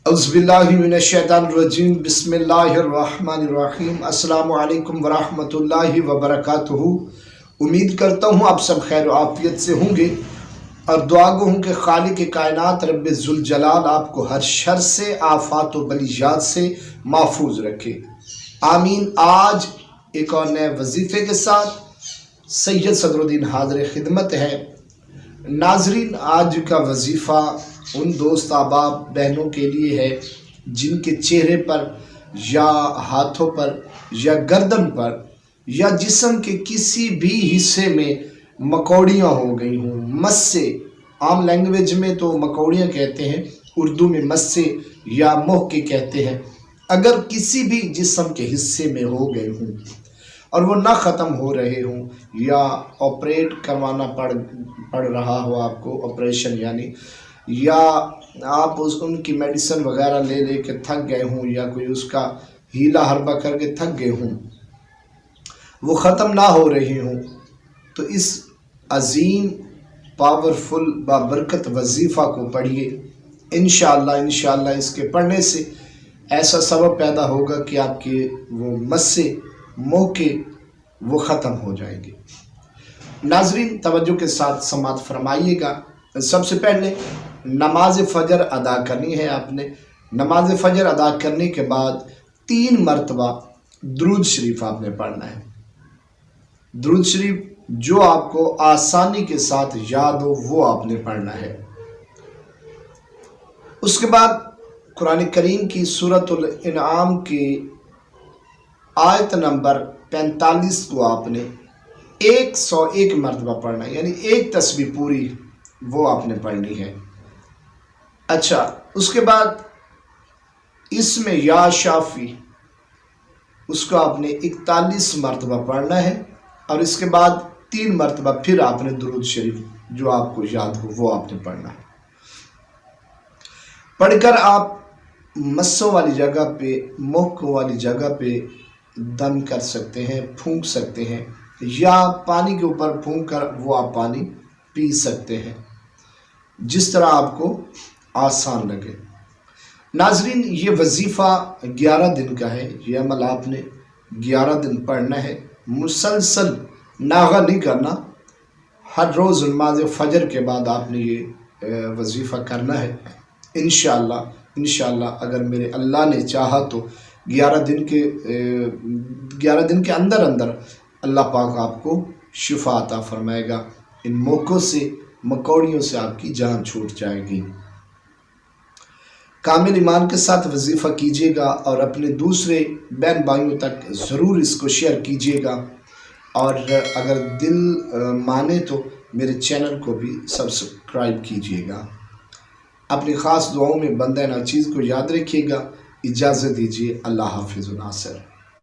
औज़ुबिल्लाहिमिनश्शैतानिर्रजीम बिस्मिल्लाहिर्रहमानिर्रहीम अस्सलामु अलैकुम वरहमतुल्लाहि वबरकातुहू। उम्मीद करता हूँ आप सब खैर व आफियत से होंगे और दुआ गो हूँ कि खालिक कायनात रब्बे ज़ुल जलाल आपको हर शर से, आफात व बलियात से महफूज रखे, आमीन। आज एक और नए वजीफ़े के साथ सैयद सदरुद्दीन हाज़िर खिदमत है। नाजरीन, आज का वजीफ़ा उन दोस्त अहबाब बहनों के लिए है जिनके चेहरे पर या हाथों पर या गर्दन पर या जिस्म के किसी भी हिस्से में मकौड़ियाँ हो गई हों, मस्से। आम लैंग्वेज में तो मकौड़ियाँ कहते हैं, उर्दू में मस्से या मोहके कहते हैं। अगर किसी भी जिस्म के हिस्से में हो गए हों और वो ना ख़त्म हो रहे हों या ऑपरेट करवाना पड़ रहा हो आपको, ऑपरेशन यानी, या आप उनकी मेडिसिन वगैरह ले के थक गए हों या कोई उसका हीला हरबा करके थक गए हों, वो ख़त्म ना हो रही हों, तो इस अजीम पावरफुल बाबरकत वजीफ़ा को पढ़िए। इंशाअल्लाह इसके पढ़ने से ऐसा सबब पैदा होगा कि आपके वो मस्से मोके वो ख़त्म हो जाएंगे। नाजरीन, तवज्जो के साथ समात फरमाइएगा। सबसे पहले नमाज फ़जर अदा करनी है आपने। नमाज फ़जर अदा करने के बाद 3 मरतबा दुरूद शरीफ आपने पढ़ना है। दुरूद शरीफ जो आपको आसानी के साथ याद हो वो आपने पढ़ना है। उसके बाद कुरान करीम की सूरतुल इनाम की आयत नंबर 45 को आपने 101 मरतबा पढ़ना है, यानी एक तस्बीह पूरी वो आपने पढ़नी है। अच्छा, उसके बाद इसमें या शाफी उसको आपने 41 मरतबा पढ़ना है और इसके बाद 3 मरतबा फिर आपने दुरूद शरीफ जो आपको याद हो वो आपने पढ़ना है। पढ़कर आप मस्सों वाली जगह पे, मोहकों वाली जगह पे दम कर सकते हैं, फूंक सकते हैं, या पानी के ऊपर फूंक कर वो आप पानी पी सकते हैं, जिस तरह आपको आसान लगे। नाजरीन, ये वजीफ़ा 11 दिन का है। ये अमल आपने 11 दिन पढ़ना है, मुसलसल नागा नहीं करना। हर रोज़ नमाज फ़जर के बाद आपने ये वजीफ़ा करना है। इंशाअल्लाह अगर मेरे अल्लाह ने चाहा तो 11 दिन के अंदर अल्लाह पाक आपको शिफा अता फरमाएगा। इन मौक़ों से, मकौड़ियों से आपकी जान छूट जाएगी। कामिल ईमान के साथ वजीफ़ा कीजिएगा और अपने दूसरे बहन भाइयों तक ज़रूर इसको शेयर कीजिएगा। और अगर दिल माने तो मेरे चैनल को भी सब्सक्राइब कीजिएगा। अपनी ख़ास दुआओं में बंदा नाचीज़ को याद रखिएगा। इजाज़त दीजिए। अल्लाह हाफ़िज़ नासिर।